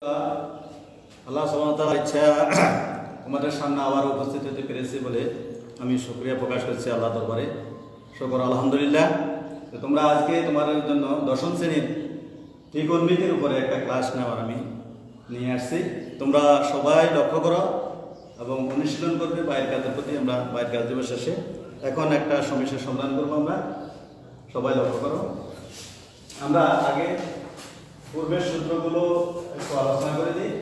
আল্লাহ সুবহানাহু ওয়া তাআলার ইচ্ছা তোমাদের সামনে আবার উপস্থিত হতে পেরেছি বলে আমি শুকরিয়া প্রকাশ করছি আল্লাহ দরবারে। শুকর আলহামদুলিল্লাহ। তোমরা আজকে তোমাদের জন্য দশম শ্রেণীর ত্রিকোণমিতির উপরে একটা ক্লাস নেওয়ার আমি নিয়ে আসছি। তোমরা সবাই লক্ষ্য করো এবং অনুশীলন করবে বাইরের কাজের প্রতি। আমরা বাইরের কাজ দিবস শেষে এখন একটা সমস্যার সমাধান করবো। আমরা সবাই লক্ষ্য করো। আমরা আগে পূর্বের সূত্রগুলো একটু আলোচনা করে দিই।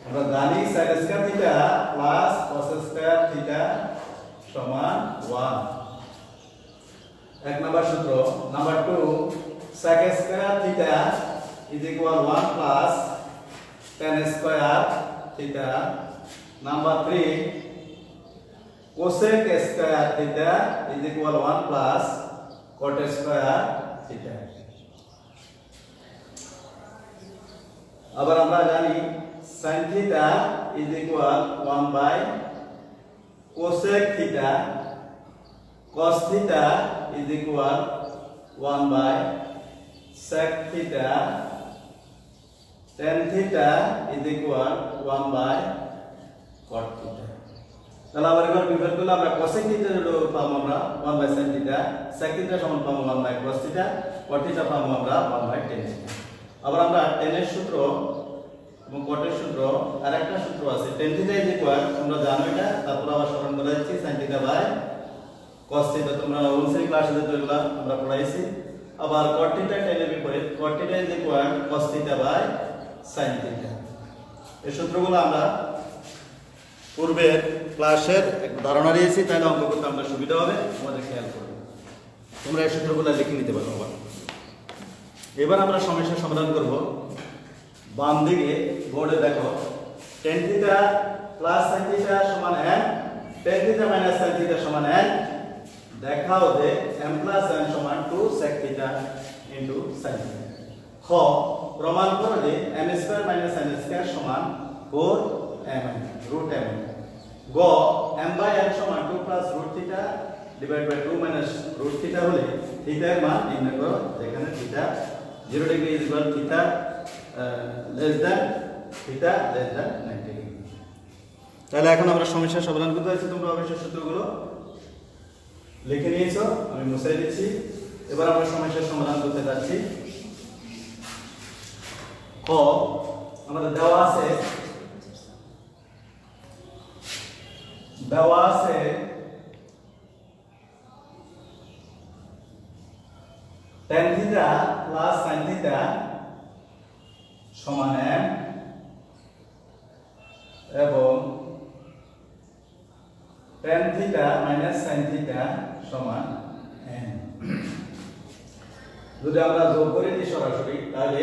আমরা জানি sin square theta plus cos square theta সমান 1, এক নাম্বার সূত্র। Number 2, sec square theta is equal 1 plus tan square theta. Number 3, cosec square theta is equal 1 plus cot square theta. আবার আমরা জানি sin theta is equal 1 by cosec theta, cos theta is equal 1 by sec theta, tan theta is equal 1 by cot theta. তাহলে আবার এবার বিভাগগুলো আমরা cosec theta পাবো আমরা 1 by sin theta, sec theta সমান পাবো 1 by cos theta, cot theta পাবো আমরা 1 বাই tan থিটা। আবার আমরা tan এর সূত্র এবং cot এর সূত্র আর একটা সূত্র আছে tan থিটা ইজ ইকুয়াল, তোমরা জানো এটা, তারপর আবার স্মরণ করে দিচ্ছি, sin theta by cos theta. তোমরা 19 ক্লাসে যেটা এগুলো আমরা পড়াইছি। আবার cot থিটা tan এর বিপরীত, cot theta is equal cos theta by sin theta. এই সূত্রগুলো আমরা পূর্বের ক্লাসের একটা ধারণা দিয়েছি, তাহলে অঙ্ক করতে আমরা সুবিধা হবে, আমাদের খেয়াল করবে। তোমরা এই সূত্রগুলো লিখে নিতে পারো। আবার এবার আমরা সমস্যার সমাধান করব। বাম দিকে বোর্ডে দেখো tan theta plus sin theta সমান n, tan theta minus sin theta সমান n। দেখাও যে m প্লাস n সমান 2 sec theta into sin theta. খ প্রমাণ করো যে m square minus n square সমান 4m রুট m। গ m বাই n সমান 2 plus root theta divide by 2 minus root theta হলে থিটার মান নির্ণয় করো, যেখানে theta 0 degree is equal theta less than theta less than 90 degree. তাহলে এখন আমরা সমস্যার সমাধান করতে যাচ্ছি। তোমরা অবশ্যই সূত্রগুলো লিখে নিয়েছো, আমি মুছে দিচ্ছি। এবার আমরা সমস্যার সমাধান করতে যাচ্ছি। ক আমাদের দেওয়া আছে tan theta plus sin theta সমান m এবং tan theta minus sin theta সমান n। যদি আমরা যোগ করে দিই সরাসরি, তাহলে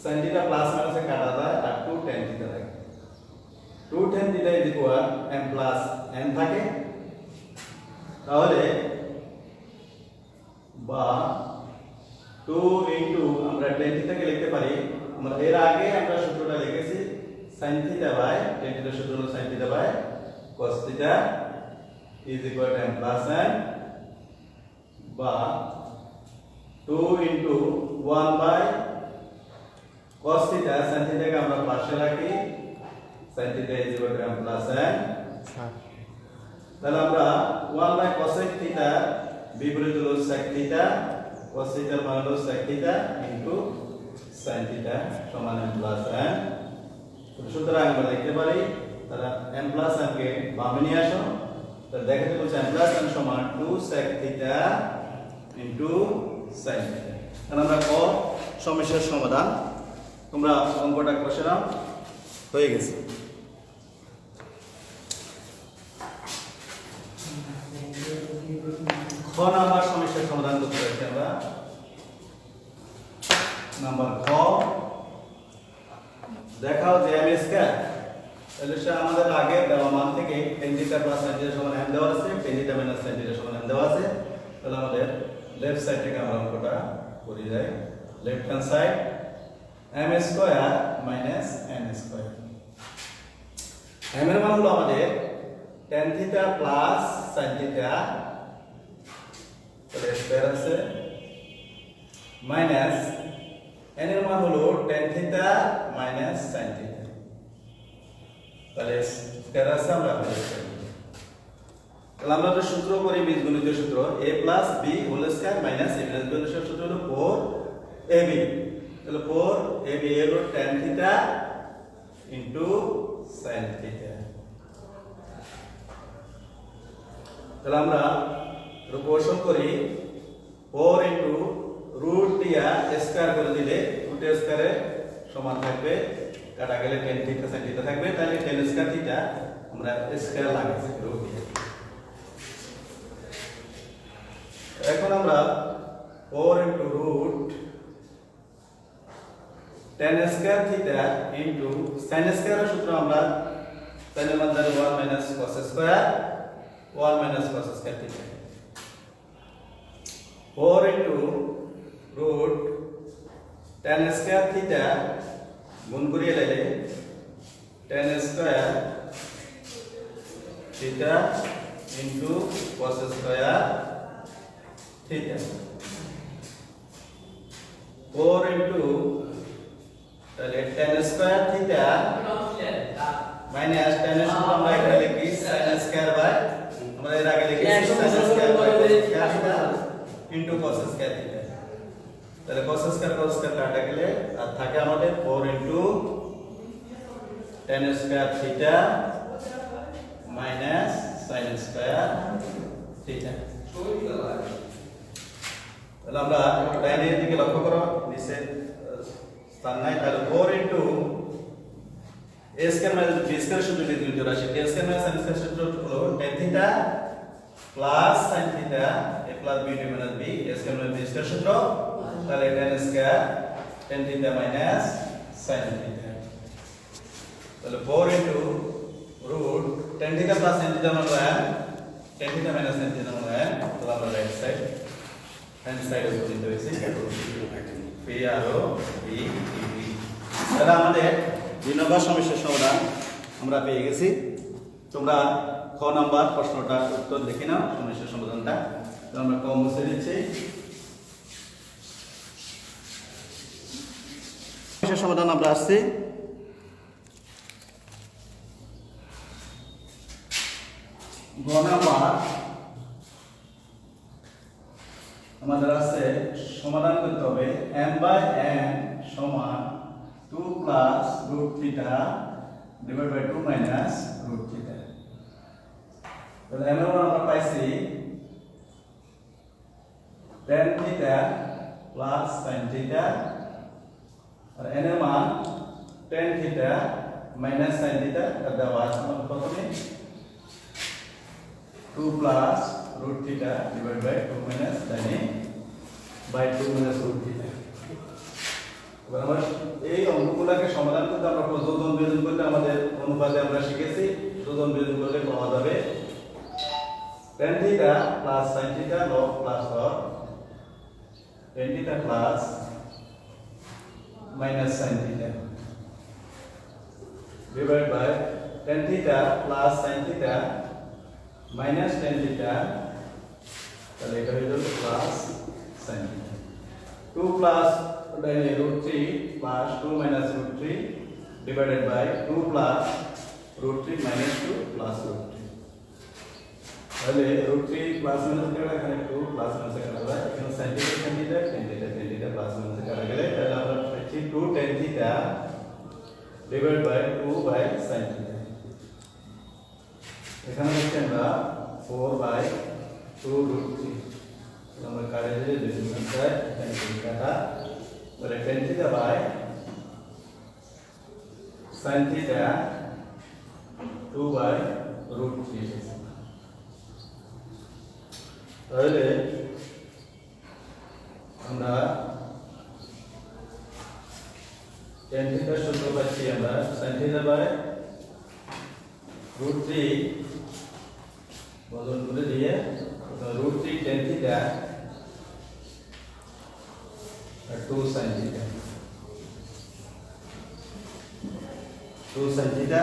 sin থিটা প্লাস মাইনাসে কাটা যায় আর 2 tan থিটা থাকে। 2 tan theta is equal m plus n থাকে। তাহলে বা 2 ইনটু আমরা tan থিটাকে লিখতে পারি, আমরা এর আগে আমরা সূত্রটা লিখেছি sin থিটা বাই tan থিটার সূত্র হলো sin theta by cos theta is equal to m plus n, বা 2 into 1 by cos theta, sin থিটাকে আমরা পাশে রাখি, sin theta is equal to m plus n। তাহলে আমরা 1 বাই cosec থিটা বিপরীত হলো sec থিটা, cos থিটার মান হলো sec theta into sin theta সমান m প্লাস n। সুতরাং আমরা লিখতে পারি, তাহলে m প্লাস n কে বামে নিয়ে আসো, তাহলে দেখাতে বলছে m প্লাস n সমান 2 sec theta into sin theta. তাহলে আমরা ক সমস্যার সমাধান, তোমরা অঙ্কটা কষে নাও, হয়ে গেছে। খ নাম্বার সমস্যার সমাধান করতে যাচ্ছি আমরা। নাম্বার খ, দেখাও যে m স্কয়ার, তাহলে সে আমাদের আগে দেওয়া মান থেকে tan theta plus sin theta সমান m দেওয়া আছে, tan theta minus sin theta সমান m দেওয়া আছে। তাহলে আমাদের লেফট সাইড থেকে আমরা অঙ্কটা করে যাই। Left hand side m square minus n square. m এর মান হলো আমাদের tan theta plus sin theta, তাহলে স্কয়ার আছে, মাইনাস n এর মান হলো tan theta minus sin theta. তাহলে স্কয়ার আছে আমরা তাহলে আমরা তো সূত্র করি বীজগণিতের সূত্র a plus b whole square minus a plus b whole square সূত্র হলো 4ab। তাহলে 4ab হলো tan theta into sin theta. তাহলে আমরা প্রপোর্শন করি 4 ইনটু রুট দিয়া স্কয়ার করে দিলে রুট স্কয়ারে সমান থাকবে, কাটা গেলে tan থিটা sin থিটা থাকবে, তাহলে tan স্কয়ার থিটা আমরা স্কয়ার লাগাইছি রুট দিয়ে। এখন আমরা 4 into root tan square theta into sin স্কয়ারের সূত্র আমরা tan এর মান জানি 1 minus cos square 1 minus cos square theta. 4 into root tan square theta গুণ করিয়ে লাইলে tan square theta into cos square theta. 4 into তাহলে tan square theta minus tan এর সূত্র আমরা এখানে লিখি sin স্কয়ার বাই আমরা এর আগে লিখেছি sin square by cos theta into cos square theta. তাহলে cos স্কয়ার কাটা গেলে আর থাকে আমাদের 4 into tan square theta minus sin square theta. তাহলে আমরা ডাইনের দিকে লক্ষ্য করো, নিচে স্থান নাই। তাহলে 4 into a square minus b square সূত্র বীজগণিত রাশি a square minus sin square সূত্র হলো tan theta plus sin theta a plus b minus b a square minus b square সূত্র। তাহলে tan square tan theta minus sin theta. তাহলে 4 into root tan theta plus sin theta আমরা tan theta minus sin theta আমরা তাহলে আমরা right side hand side এ বলতে হয়েছে p আর ও b b। তাহলে আমাদের 2 নম্বর সমস্যার সমাধান আমরা পেয়ে গেছি। তোমরা খ নাম্বার প্রশ্নটা উত্তর লিখে নাও, সমস্যার সমাধানটা আমরা কম মুছে দিচ্ছি। সমস্যার সমাধান আমরা আসছি গ নাম্বার। আমাদের আছে সমাধান করতে হবে m বাই n সমান 2 plus root theta divide by 2 minus root theta. তাহলে m এর মান আমরা পাইছি tan theta plus sin theta আর n এর মান tan theta minus sin theta দেওয়া আছে। আমরা প্রথমে 2 plus root theta divided by 2 minus tan by 2 minus root theta। এবার আমরা এই অঙ্কগুলোকে সমাধান করতে আমরা যোজন বিয়োজন করতে আমাদের অনুপাতে আমরা শিখেছি যোজন বিয়োজন করলে পাওয়া যাবে tan theta plus sin theta log plus log tan theta plus minus sin theta divided by tan theta plus sin theta minus tan theta। তাহলে এটা হলো plus sin theta 2 plus root 3 plus 2 minus root 3 divided by 2 plus root 3 minus 2 plus root 3। তাহলে root 3 plus minus কাটা এখানে 2 plus minus কাটা যায়, এখানে sin theta tan theta plus minus কাটা গেলে তাহলে আমরা পাচ্ছি 2 tan theta divided by 2 by sin theta। এখানে হচ্ছে আমরা 4 by 2 root 3 আমরা কাটে দিলে দুই সংখ্যায় এখানে কাটা তাহলে tan theta by sin theta 2 by root 3। তাহলে আমরা tan theta সূত্র পাচ্ছি আমরা sin theta by root 3 বদল করে দিয়ে root 3 tan theta আর 2 sin theta 2 sin theta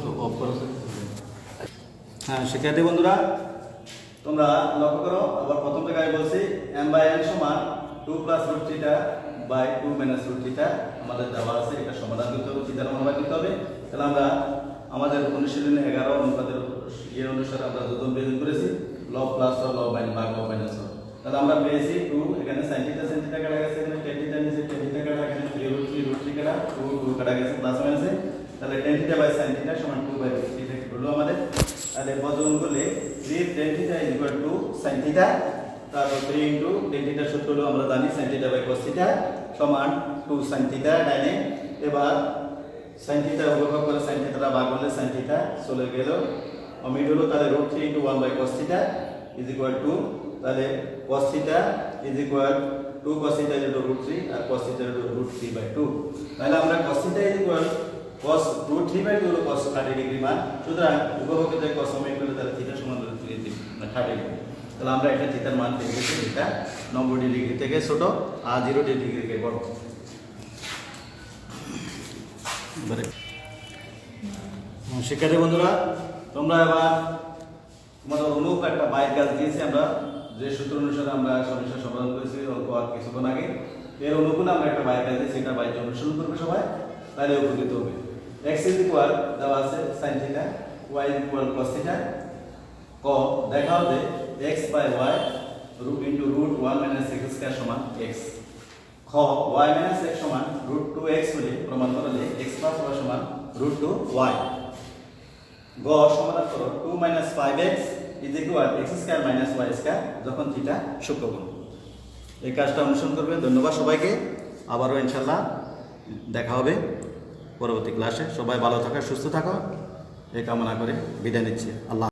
তো অফ করো। হ্যাঁ শিক্ষার্থী বন্ধুরা তোমরা লক্ষ্য করো, আবার প্রথম থেকে আমি বলছি m by n সমান 2 plus root theta by 2 minus root theta আমাদের দেওয়া আছে, এটা সমাধান করতে হবে, থিটার মান বার করতে হবে। তাহলে আমরা আমাদের অনুশীলনে 11 অনুপাতের এর অনুসারে আমরা যোজন বিয়োজন করেছি, লব প্লাস লব মাইনাস ভাগ লব মাইনাস। তাহলে আমরা পেয়েছি 2, এখানে sin থিটা কাটা গেছে, এখানে tan থিটা নিচে tan থিটা কাটা, এখানে 3 রুট 3 কাটা, 2 কাটা গেছে প্লাস মাইনাসে। তাহলে tan theta by sin theta সমান 2 বাই রুট 3 থেকে হলো আমাদের। তাহলে বর্জন করলে 3 tan থিটা sin থিটা, তারপর 3 tan থিটা সূত্র হলো আমরা জানি sin theta by cos theta সমান 2 sin থিটা ডাইনে। এবার sin থিটা উপভোগ করে sin থিটাটা ভাগ করলে sin থিটা চলে গেল মিড হলো, তাহলে root 3 1 by cos theta is equal to, তাহলে cos theta is equal 2 cos theta is root 3 আর cos theta is root 3 by 2। তাহলে আমরা cos theta is equal cos root 3 by 2 হলো cos 30 ডিগ্রি মান। সুতরাং উপভোগে যে cos সমেট করলে তাহলে থিটা সমান 30 ডিগ্রি। তাহলে আমরা এটা থিটার মান পেয়ে গেছি, এটা 90 ডিগ্রি থেকে ছোট আর 0 ডিগ্রি থেকে বড়। শিক্ষার্থী বন্ধুরা, তোমরা এবার তোমাদের অনুপ একটা বাইর কাজ দিয়েছি আমরা, যে সূত্র অনুসারে আমরা সমস্যা সমাধান করেছি অল্প আর কিছুক্ষণ আগে, এর অনুকূলে আমরা একটা বাইর কাজ দিয়েছি, এটা বাইর অনুসরণ করবে সবাই, তাহলে উপকৃত হবে। x ইজ ইকুয়াল দেওয়া আছে sin theta, y is equal cos theta. ক দেখাও যে x by y into root 1 minus x square সমান x। খ y মাইনাস x সমান রুট 2x হলে প্রমাণ করলে x প্লাস y সমান রুট 2y। গ সমাধান করো 2 minus 5x is equal x square minus y square যখন থিটা সূক্ষ্মকোণ। এই কাজটা অনুসরণ করবে। ধন্যবাদ সবাইকে, আবারও ইনশাআল্লাহ দেখা হবে পরবর্তী ক্লাসে। সবাই ভালো থাকো, সুস্থ থাকো, এই কামনা করে বিদায় নিচ্ছি। আল্লাহ।